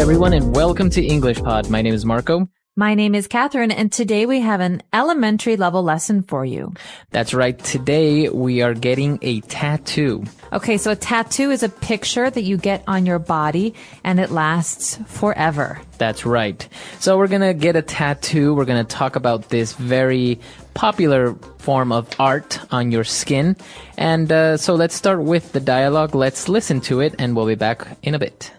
everyone, and welcome to English Pod. My name is Marco. My name is Catherine, and today we have an elementary level lesson for you. That's right. Today we are getting a tattoo. Okay, so a tattoo is a picture that you get on your body, and it lasts forever. That's right. So we're going to get a tattoo. We're going to talk about this very popular form of art on your skin. And so let's start with the dialogue. Let's listen to it, and we'll be back in a bit.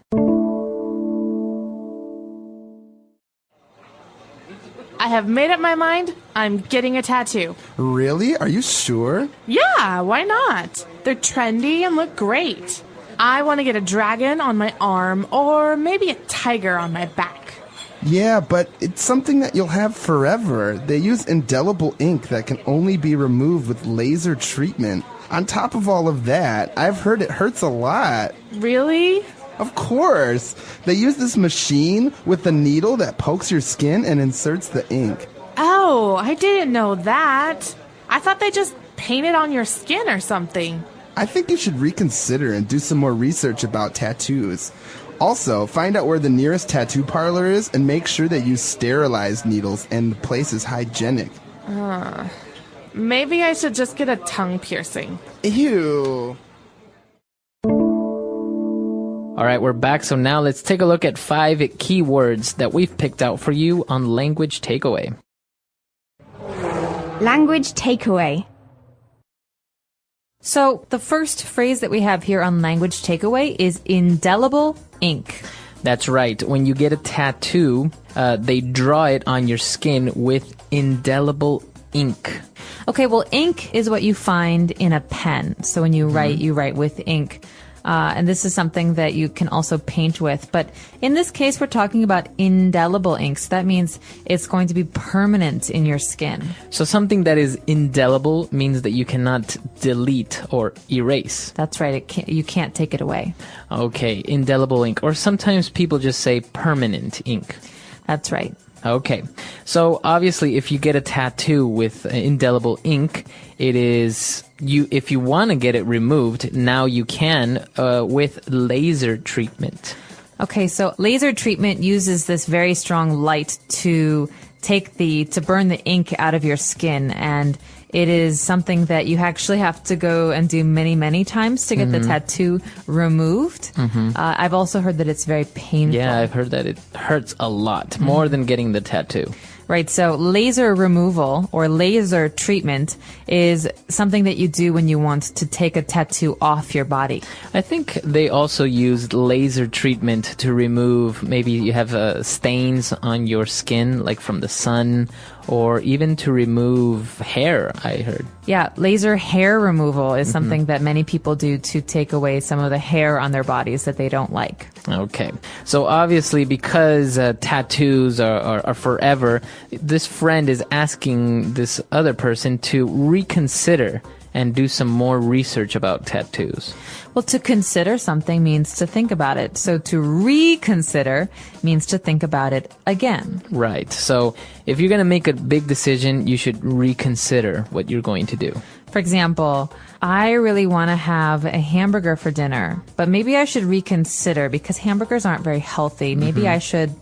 I have made up my mind. I'm getting a tattoo. Really? Are you sure? Yeah, why not? They're trendy and look great. I want to get a dragon on my arm or maybe a tiger on my back. Yeah, but it's something that you'll have forever. They use indelible ink that can only be removed with laser treatment. On top of all of that, I've heard it hurts a lot. Really? Of course. They use this machine with a needle that pokes your skin and inserts the ink. Oh, I didn't know that. I thought they just painted on your skin or something. I think you should reconsider and do some more research about tattoos. Also, find out where the nearest tattoo parlor is and make sure they use sterilized needles and the place is hygienic. Maybe I should just get a tongue piercing. Ew. All right, we're back. So now let's take a look at 5 key words that we've picked out for you on Language Takeaway. Language takeaway. So the first phrase that we have here on Language Takeaway is indelible ink. That's right. When you get a tattoo, they draw it on your skin with indelible ink. Okay, well, ink is what you find in a pen. So when you write with ink. And this is something that you can also paint with. But in this case, we're talking about indelible ink. So that means it's going to be permanent in your skin. So something that is indelible means that you cannot delete or erase. That's right. You can't take it away. Okay, indelible ink. Or sometimes people just say permanent ink. That's right. Okay, so obviously if you get a tattoo with indelible ink, it is if you want to get it removed, now you can with laser treatment. Okay, so laser treatment uses this very strong light to burn the ink out of your skin, and it is something that you actually have to go and do many, many times to get the tattoo removed. I've also heard that it's very painful. Yeah, I've heard that it hurts a lot, more than getting the tattoo. Right, so laser removal or laser treatment is something that you do when you want to take a tattoo off your body. I think they also used laser treatment to remove, maybe you have stains on your skin, like from the sun, or even to remove hair, I heard. Yeah, laser hair removal is something that many people do to take away some of the hair on their bodies that they don't like. Okay. So obviously because tattoos are forever, this friend is asking this other person to reconsider and do some more research about tattoos. Well, to consider something means to think about it. So to reconsider means to think about it again. Right. So if you're going to make a big decision, you should reconsider what you're going to do. For example, I really want to have a hamburger for dinner, but maybe I should reconsider because hamburgers aren't very healthy. Maybe I should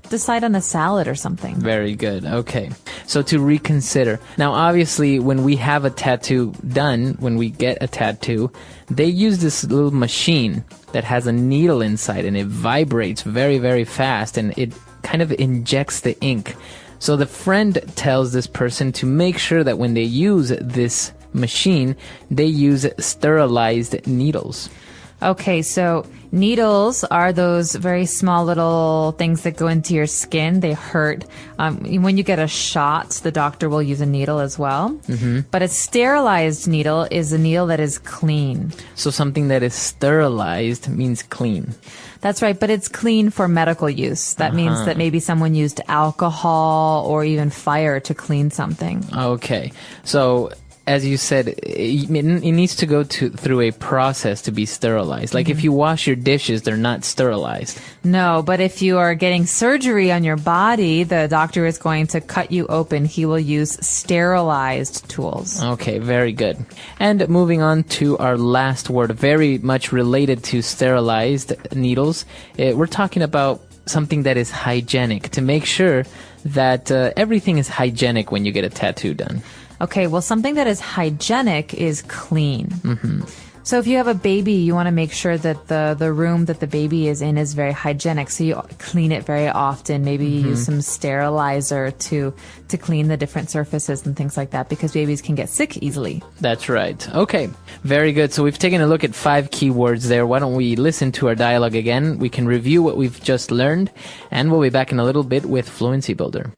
decide on a salad or something. Very good. Okay. So to reconsider. Now, obviously, when we have a tattoo done, when we get a tattoo, they use this little machine that has a needle inside and it vibrates very, very fast and it kind of injects the ink. So the friend tells this person to make sure that when they use this machine, they use sterilized needles. Okay, so needles are those very small little things that go into your skin. They hurt. When you get a shot, the doctor will use a needle as well. But a sterilized needle is a needle that is clean. So something that is sterilized means clean. That's right, but it's clean for medical use. That means that maybe someone used alcohol or even fire to clean something. Okay, so as you said, it needs to go through a process to be sterilized. Like if you wash your dishes, they're not sterilized. No, but if you are getting surgery on your body, the doctor is going to cut you open. He will use sterilized tools. Okay, very good. And moving on to our last word, very much related to sterilized needles. We're talking about something that is hygienic to make sure that everything is hygienic when you get a tattoo done. Okay, well, something that is hygienic is clean. So if you have a baby, you want to make sure that the room that the baby is in is very hygienic. So you clean it very often. Maybe you use some sterilizer to clean the different surfaces and things like that, because babies can get sick easily. That's right. Okay, very good. So we've taken a look at 5 keywords there. Why don't we listen to our dialogue again? We can review what we've just learned, and we'll be back in a little bit with Fluency Builder.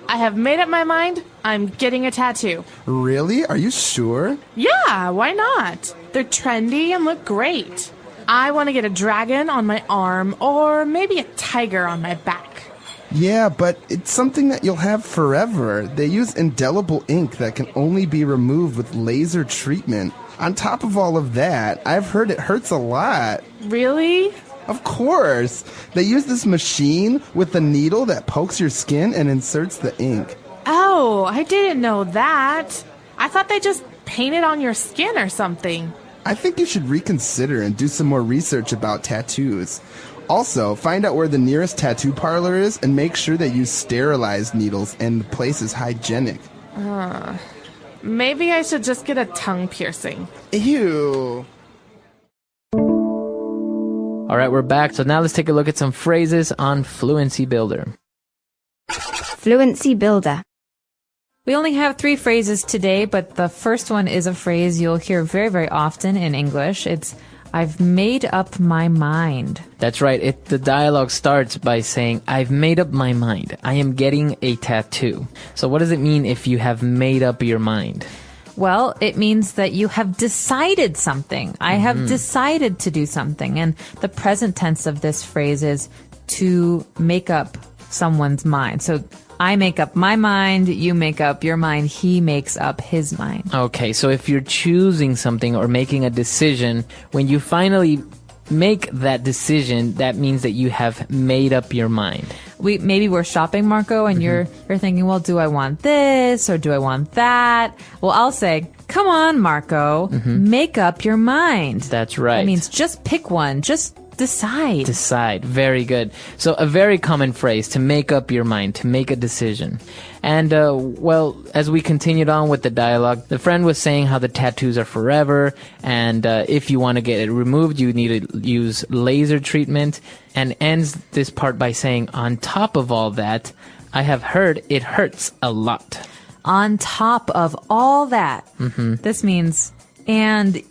I have made up my mind. I'm getting a tattoo. Really? Are you sure? Yeah, why not? They're trendy and look great. I want to get a dragon on my arm or maybe a tiger on my back. Yeah, but it's something that you'll have forever. They use indelible ink that can only be removed with laser treatment. On top of all of that, I've heard it hurts a lot. Really? Of course. They use this machine with the needle that pokes your skin and inserts the ink. Oh, I didn't know that. I thought they just painted on your skin or something. I think you should reconsider and do some more research about tattoos. Also, find out where the nearest tattoo parlor is and make sure they use sterilized needles and the place is hygienic. Maybe I should just get a tongue piercing. Ew. All right, we're back. So now let's take a look at some phrases on Fluency Builder. Fluency Builder. We only have 3 phrases today, but the first one is a phrase you'll hear very, very often in English. It's, I've made up my mind. That's right. The dialogue starts by saying, I've made up my mind. I am getting a tattoo. So what does it mean if you have made up your mind? Well, it means that you have decided something. I have decided to do something. And the present tense of this phrase is to make up someone's mind. So I make up my mind, you make up your mind, he makes up his mind. Okay, so if you're choosing something or making a decision, when you finally make that decision, that means that you have made up your mind. Maybe we're shopping, Marco, and you're thinking, well, do I want this or do I want that? Well, I'll say, come on, Marco, make up your mind. That's right. That means just pick one. Just decide. Decide. Very good. So a very common phrase, to make up your mind, to make a decision. And, well, as we continued on with the dialogue, the friend was saying how the tattoos are forever, and if you want to get it removed, you need to use laser treatment, and ends this part by saying, on top of all that, I have heard it hurts a lot. On top of all that, this means, and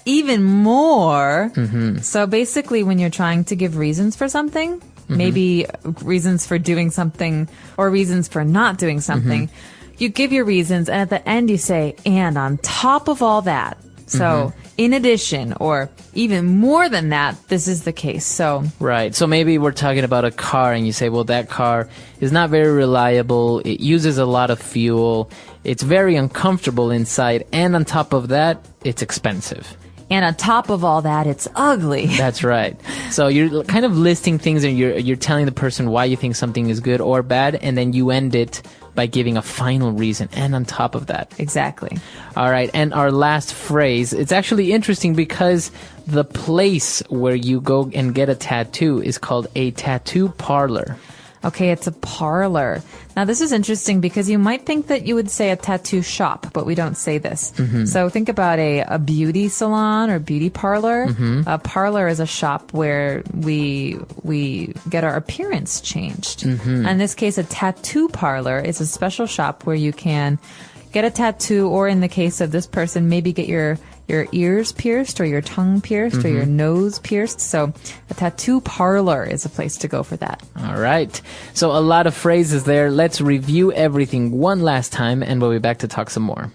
even more. So basically, when you're trying to give reasons for something, maybe reasons for doing something or reasons for not doing something, you give your reasons, and at the end you say, and on top of all that. So in addition, or even more than that, this is the case. So right. So maybe we're talking about a car and you say, well, that car is not very reliable. It uses a lot of fuel. It's very uncomfortable inside. And on top of that, it's expensive. And on top of all that, it's ugly. That's right. So you're kind of listing things and you're telling the person why you think something is good or bad, and then you end it by giving a final reason. And on top of that. Exactly. All right. And our last phrase, it's actually interesting because the place where you go and get a tattoo is called a tattoo parlor. Okay, it's a parlor. Now, this is interesting because you might think that you would say a tattoo shop, but we don't say this. So think about a beauty salon or beauty parlor. A parlor is a shop where we get our appearance changed. In this case, a tattoo parlor is a special shop where you can get a tattoo, or in the case of this person, maybe get your ears pierced or your tongue pierced or your nose pierced. So a tattoo parlor is a place to go for that. All right. So a lot of phrases there. Let's review everything one last time, and we'll be back to talk some more.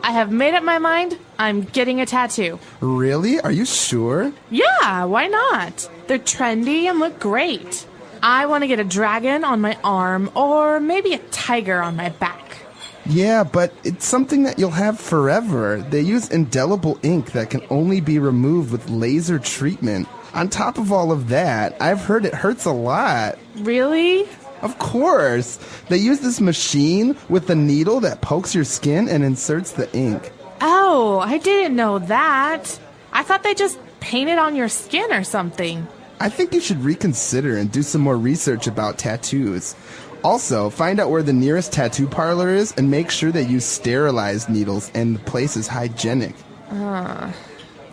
I have made up my mind. I'm getting a tattoo. Really? Are you sure? Yeah, why not? They're trendy and look great. I want to get a dragon on my arm or maybe a tiger on my back. Yeah, but it's something that you'll have forever. They use indelible ink that can only be removed with laser treatment. On top of all of that, I've heard it hurts a lot. Really? Of course. They use this machine with the needle that pokes your skin and inserts the ink. Oh, I didn't know that. I thought they just painted on your skin or something. I think you should reconsider and do some more research about tattoos. Also, find out where the nearest tattoo parlor is and make sure they use sterilized needles and the place is hygienic.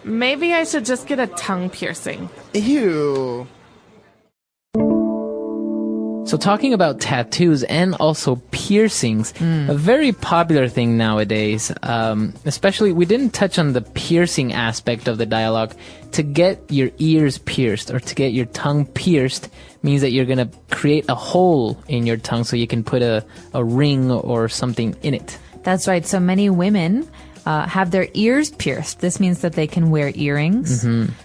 Maybe I should just get a tongue piercing. Ew. So talking about tattoos and also piercings, a very popular thing nowadays, especially we didn't touch on the piercing aspect of the dialogue. To get your ears pierced or to get your tongue pierced means that you're going to create a hole in your tongue so you can put a ring or something in it. That's right. So many women have their ears pierced. This means that they can wear earrings,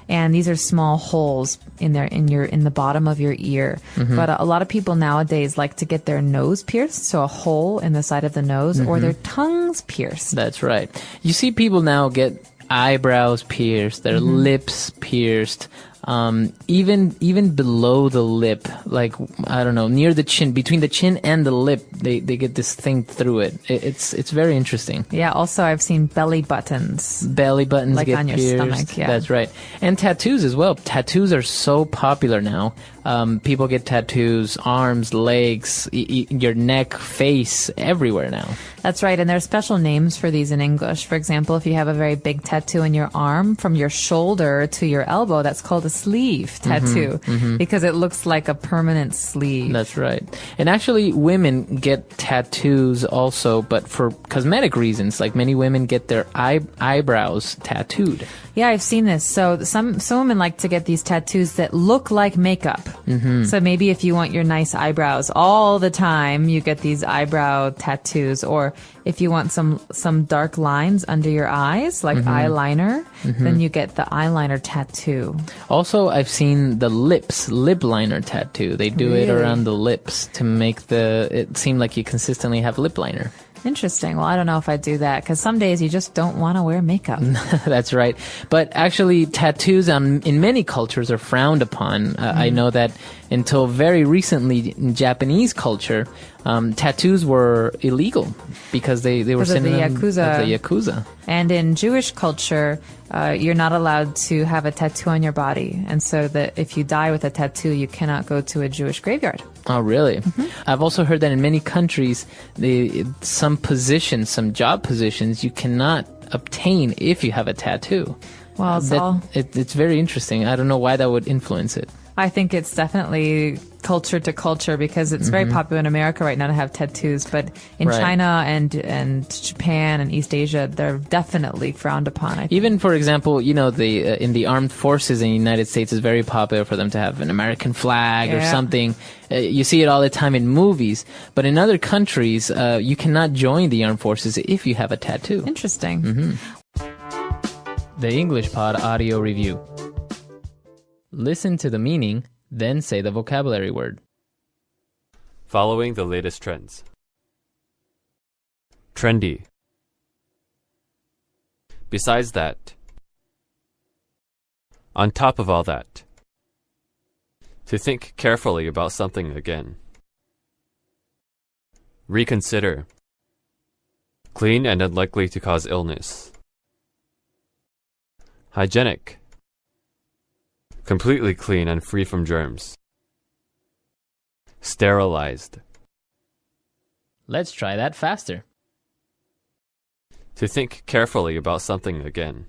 and these are small holes in the bottom of your ear. But a lot of people nowadays like to get their nose pierced, so a hole in the side of the nose, or their tongues pierced. That's right. You see people now get eyebrows pierced, their lips pierced, even below the lip, like, I don't know, near the chin, between the chin and the lip, they get this thing through it. It's very interesting. Yeah, also I've seen belly buttons. Belly buttons Like get on your pierced. stomach, yeah. That's right. And tattoos as well. Tattoos are so popular now. People get tattoos, arms, legs, your neck, face, everywhere now. That's right, and there are special names for these in English. For example, if you have a very big tattoo in your arm from your shoulder to your elbow, that's called a sleeve tattoo because it looks like a permanent sleeve. That's right. And actually, women get tattoos also, but for cosmetic reasons. Like many women get their eyebrows tattooed. Yeah, I've seen this. So some women like to get these tattoos that look like makeup. So maybe if you want your nice eyebrows all the time, you get these eyebrow tattoos. Or if you want some dark lines under your eyes, like eyeliner, then you get the eyeliner tattoo. Also, I've seen the lip liner tattoo. They do it Really? around the lips to make it seem like you consistently have lip liner. Interesting. Well, I don't know if I'd do that because some days you just don't want to wear makeup. That's right. But actually, tattoos in many cultures are frowned upon. I know that until very recently in Japanese culture, tattoos were illegal because they were Because of the synonym Yakuza. of the Yakuza. And in Jewish culture, you're not allowed to have a tattoo on your body. And so that if you die with a tattoo, you cannot go to a Jewish graveyard. Oh, really? I've also heard that in many countries, some job positions, you cannot obtain if you have a tattoo. Well, It's very interesting. I don't know why that would influence it. I think it's definitely culture to culture because it's very popular in America right now to have tattoos, but in Right. China and Japan and East Asia, they're definitely frowned upon. I think. Even, for example, in the armed forces in the United States, it's very popular for them to have an American flag or Yeah. something. You see it all the time in movies, but in other countries, you cannot join the armed forces if you have a tattoo. Interesting. The English Pod Audio Review. Listen to the meaning, then say the vocabulary word. Following the latest trends. Trendy. Besides that. On top of all that. To think carefully about something again. Reconsider. Clean and unlikely to cause illness. Hygienic. Completely clean and free from germs. Sterilized. Let's try that faster. To think carefully about something again.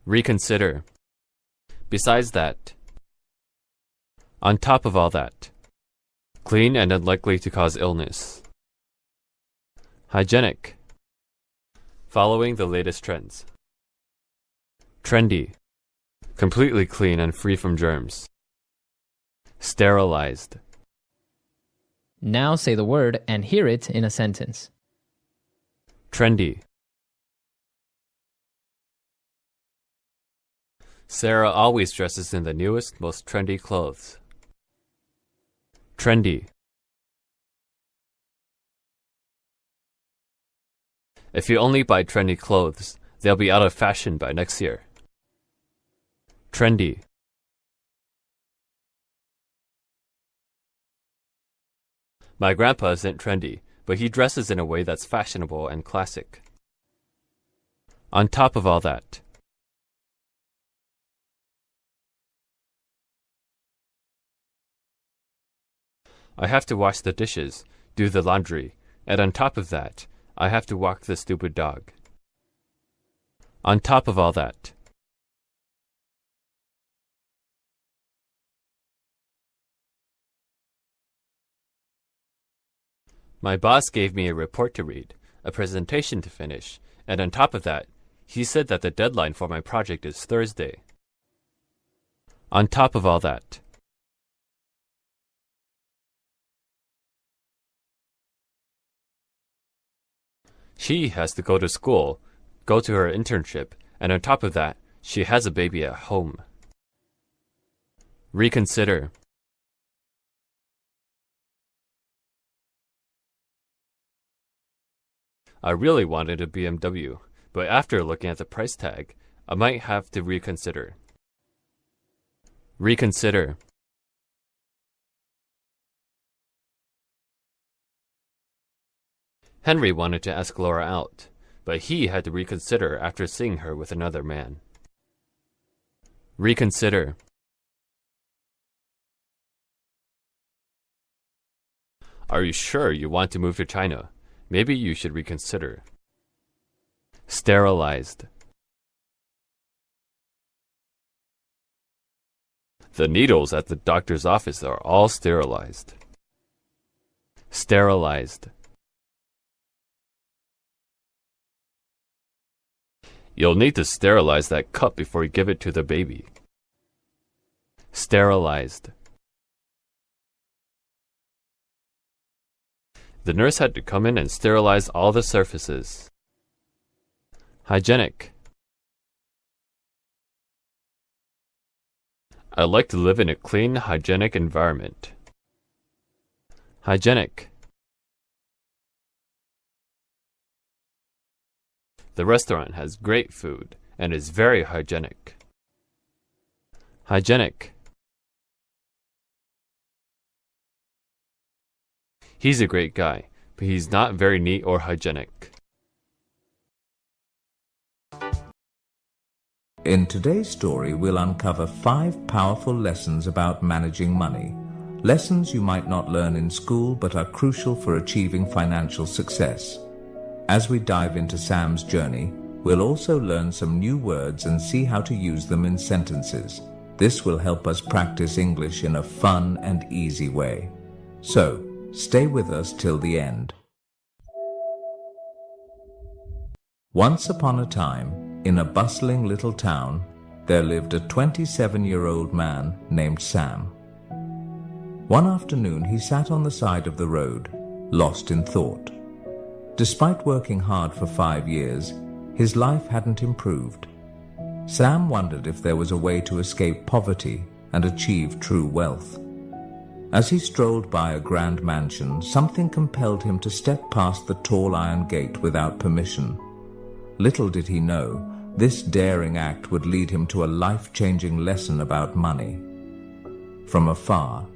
Reconsider. Besides that. On top of all that. Clean and unlikely to cause illness. Hygienic. Following the latest trends. Trendy. Completely clean and free from germs. Sterilized. Now say the word and hear it in a sentence. Trendy. Sarah always dresses in the newest, most trendy clothes. Trendy. If you only buy trendy clothes, they'll be out of fashion by next year. Trendy. My grandpa isn't trendy, but he dresses in a way that's fashionable and classic. On top of all that, I have to wash the dishes, do the laundry, and on top of that, I have to walk the stupid dog. On top of all that, my boss gave me a report to read, a presentation to finish, and on top of that, he said that the deadline for my project is Thursday. On top of all that, she has to go to school, go to her internship, and on top of that, she has a baby at home. Reconsider. I really wanted a BMW, but after looking at the price tag, I might have to reconsider. Reconsider. Henry wanted to ask Laura out, but he had to reconsider after seeing her with another man. Reconsider. Are you sure you want to move to China? Maybe you should reconsider. Sterilized. The needles at the doctor's office are all sterilized. Sterilized. You'll need to sterilize that cup before you give it to the baby. Sterilized. The nurse had to come in and sterilize all the surfaces. Hygienic. I like to live in a clean, hygienic environment. Hygienic. The restaurant has great food and is very hygienic. Hygienic. He's a great guy, but he's not very neat or hygienic. In today's story, we'll uncover 5 powerful lessons about managing money. Lessons you might not learn in school but are crucial for achieving financial success. As we dive into Sam's journey, we'll also learn some new words and see how to use them in sentences. This will help us practice English in a fun and easy way. So, stay with us till the end. Once upon a time, in a bustling little town, there lived a 27-year-old man named Sam. One afternoon, he sat on the side of the road, lost in thought. Despite working hard for 5 years, his life hadn't improved. Sam wondered if there was a way to escape poverty and achieve true wealth. As he strolled by a grand mansion, something compelled him to step past the tall iron gate without permission. Little did he know, this daring act would lead him to a life-changing lesson about money. From afar,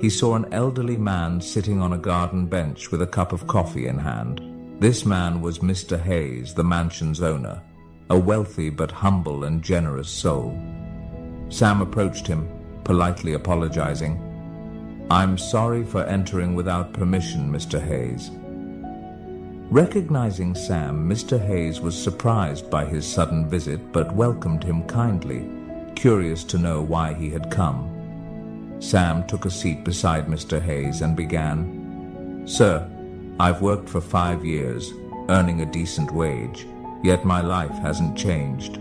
he saw an elderly man sitting on a garden bench with a cup of coffee in hand. This man was Mr. Hayes, the mansion's owner, a wealthy but humble and generous soul. Sam approached him, politely apologizing. "I'm sorry for entering without permission, Mr. Hayes." Recognizing Sam, Mr. Hayes was surprised by his sudden visit but welcomed him kindly, curious to know why he had come. Sam took a seat beside Mr. Hayes and began, "Sir, I've worked for 5 years, earning a decent wage, yet my life hasn't changed.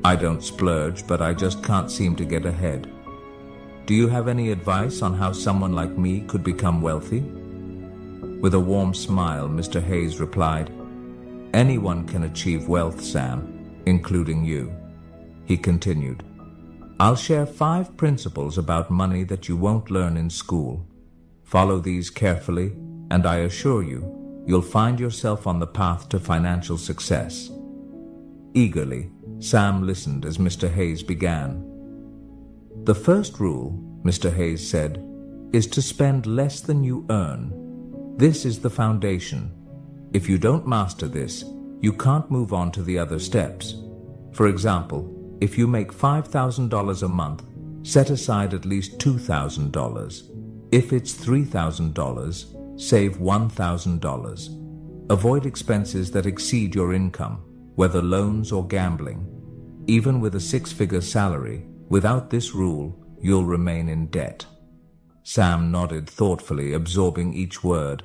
I don't splurge, but I just can't seem to get ahead. Do you have any advice on how someone like me could become wealthy?" With a warm smile, Mr. Hayes replied, "Anyone can achieve wealth, Sam, including you." He continued, "I'll share 5 principles about money that you won't learn in school. Follow these carefully, and I assure you, you'll find yourself on the path to financial success." Eagerly, Sam listened as Mr. Hayes began. "The first rule," Mr. Hayes said, is to spend less than you earn. This is the foundation. If you don't master this, you can't move on to the other steps. For example, if you make $5,000 a month, set aside at least $2,000. If it's $3,000, save $1,000. Avoid expenses that exceed your income, whether loans or gambling. Even with a six-figure salary, without this rule, you'll remain in debt. Sam nodded thoughtfully, absorbing each word.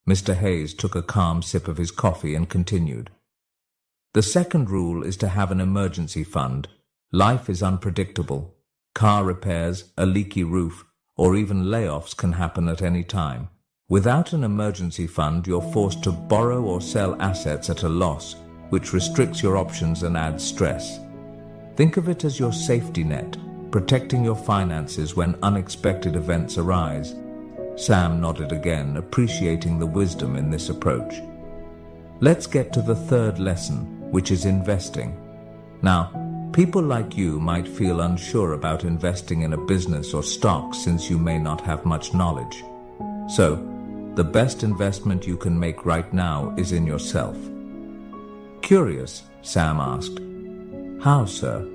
Mr. Hayes took a calm sip of his coffee and continued. The second rule is to have an emergency fund. Life is unpredictable. Car repairs, a leaky roof, or even layoffs can happen at any time. Without an emergency fund, you're forced to borrow or sell assets at a loss, which restricts your options and adds stress. Think of it as your safety net, protecting your finances when unexpected events arise. Sam nodded again, appreciating the wisdom in this approach. Let's get to the third lesson, which is investing. Now, people like you might feel unsure about investing in a business or stock since you may not have much knowledge. So, the best investment you can make right now is in yourself. Curious, Sam asked. How, sir?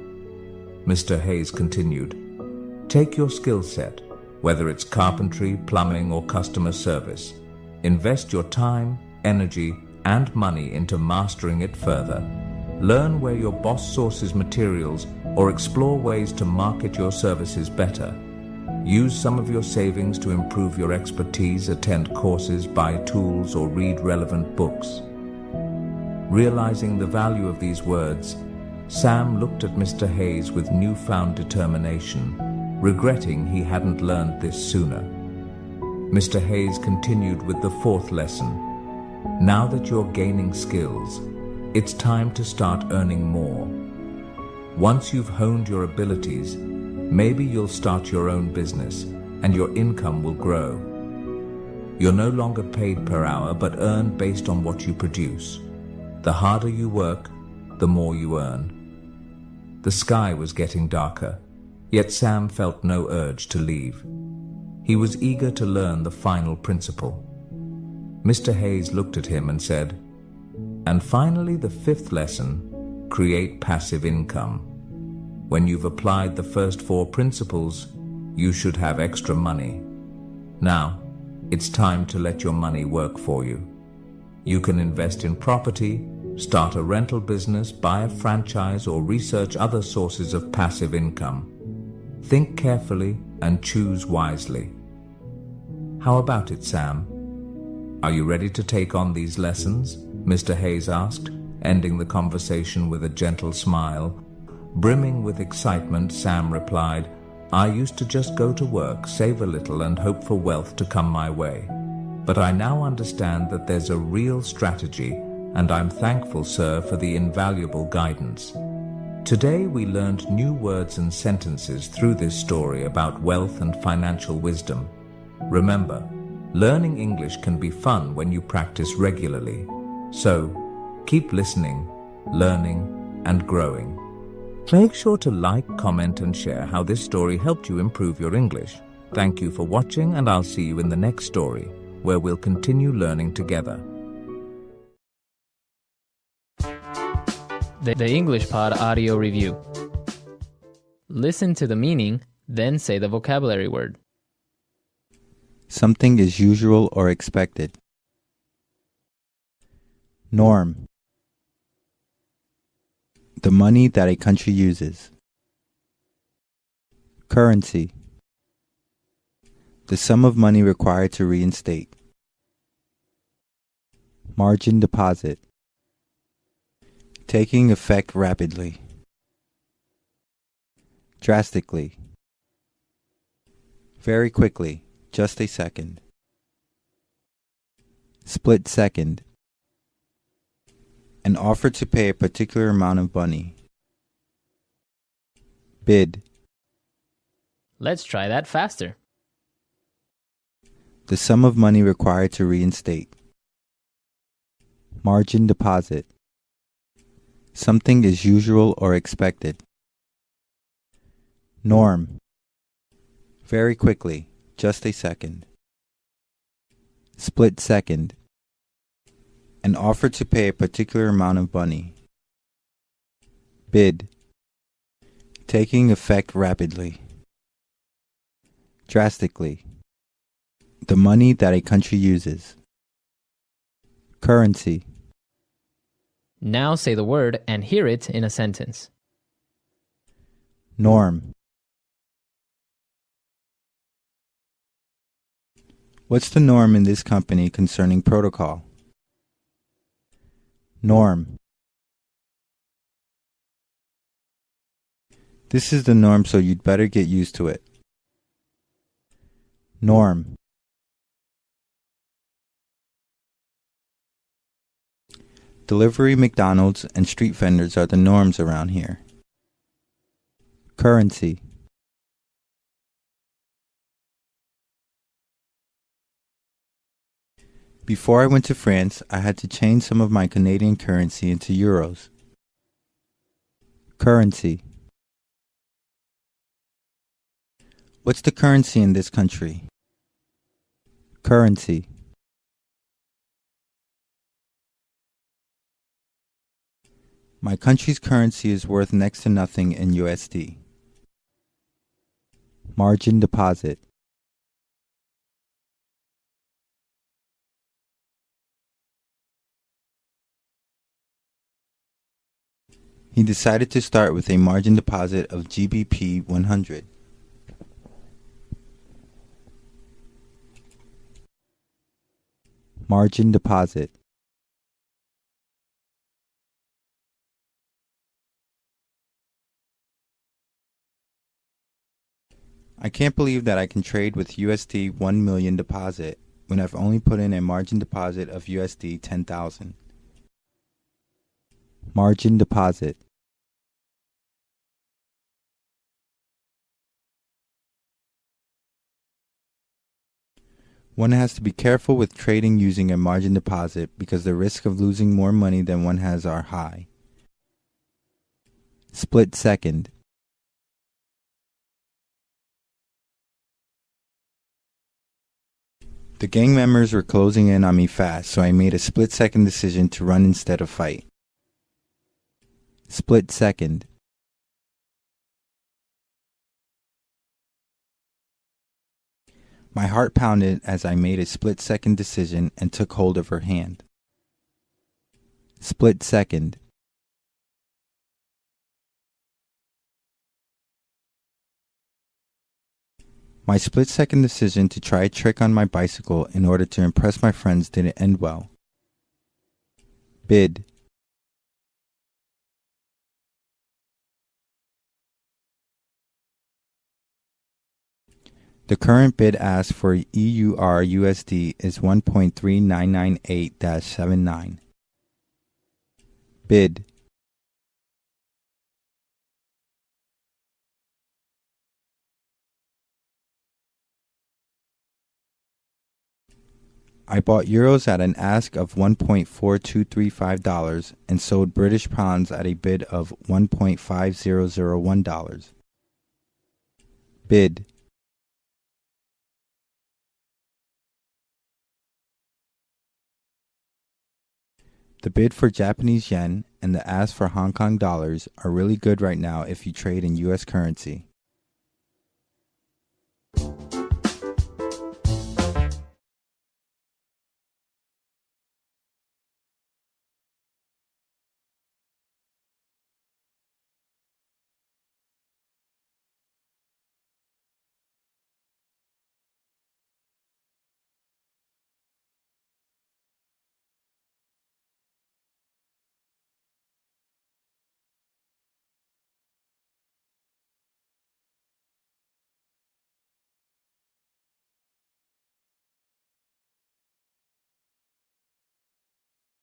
Mr. Hayes continued. Take your skill set, whether it's carpentry, plumbing, or customer service. Invest your time, energy, and money into mastering it further. Learn where your boss sources materials or explore ways to market your services better. Use some of your savings to improve your expertise, attend courses, buy tools, or read relevant books. Realizing the value of these words, Sam looked at Mr. Hayes with newfound determination, regretting he hadn't learned this sooner. Mr. Hayes continued with the fourth lesson. Now that you're gaining skills, it's time to start earning more. Once you've honed your abilities, maybe you'll start your own business and your income will grow. You're no longer paid per hour but earn based on what you produce. The harder you work, the more you earn. The sky was getting darker, yet Sam felt no urge to leave. He was eager to learn the final principle. Mr. Hayes looked at him and said, and finally the fifth lesson, create passive income. When you've applied the first four principles, you should have extra money. Now, it's time to let your money work for you. You can invest in property, start a rental business, buy a franchise, or research other sources of passive income. Think carefully and choose wisely. How about it, Sam? Are you ready to take on these lessons? Mr. Hayes asked, ending the conversation with a gentle smile. Brimming with excitement, Sam replied, I used to just go to work, save a little, and hope for wealth to come my way. But I now understand that there's a real strategy, and I'm thankful, sir, for the invaluable guidance. Today we learned new words and sentences through this story about wealth and financial wisdom. Remember, learning English can be fun when you practice regularly. So, keep listening, learning, and growing. Make sure to like, comment, and share how this story helped you improve your English. Thank you for watching, and I'll see you in the next story, where we'll continue learning together. The English Pod Audio Review. Listen to the meaning, then say the vocabulary word. Something is usual or expected. Norm. The money that a country uses. Currency. The sum of money required to reinstate. Margin deposit. Taking effect rapidly. Drastically. Very quickly, just a second. Split second. An offer to pay a particular amount of money. Bid. Let's try that faster. The sum of money required to reinstate. Margin deposit. Something is usual or expected. Norm. Very quickly, just a second. Split second. An offer to pay a particular amount of money. Bid. Taking effect rapidly. Drastically. The money that a country uses. Currency. Now say the word and hear it in a sentence. Norm. What's the norm in this company concerning protocol? Norm. This is the norm, so you'd better get used to it. Norm. Delivery, McDonald's, and street vendors are the norms around here. Currency. Before I went to France, I had to change some of my Canadian currency into euros. Currency. What's the currency in this country? Currency. My country's currency is worth next to nothing in USD. Margin deposit. He decided to start with a margin deposit of GBP 100. Margin deposit. I can't believe that I can trade with USD 1 million deposit when I've only put in a margin deposit of USD 10,000. Margin deposit. One has to be careful with trading using a margin deposit because the risk of losing more money than one has are high. Split second. The gang members were closing in on me fast, so I made a split-second decision to run instead of fight. Split second. My heart pounded as I made a split-second decision and took hold of her hand. Split second. My split-second decision to try a trick on my bicycle in order to impress my friends didn't end well. Bid. The current bid ask for EUR USD is 1.3998-79. Bid. I bought euros at an ask of $1.4235 and sold British pounds at a bid of $1.5001. Bid. The bid for Japanese yen and the ask for Hong Kong dollars are really good right now if you trade in US currency.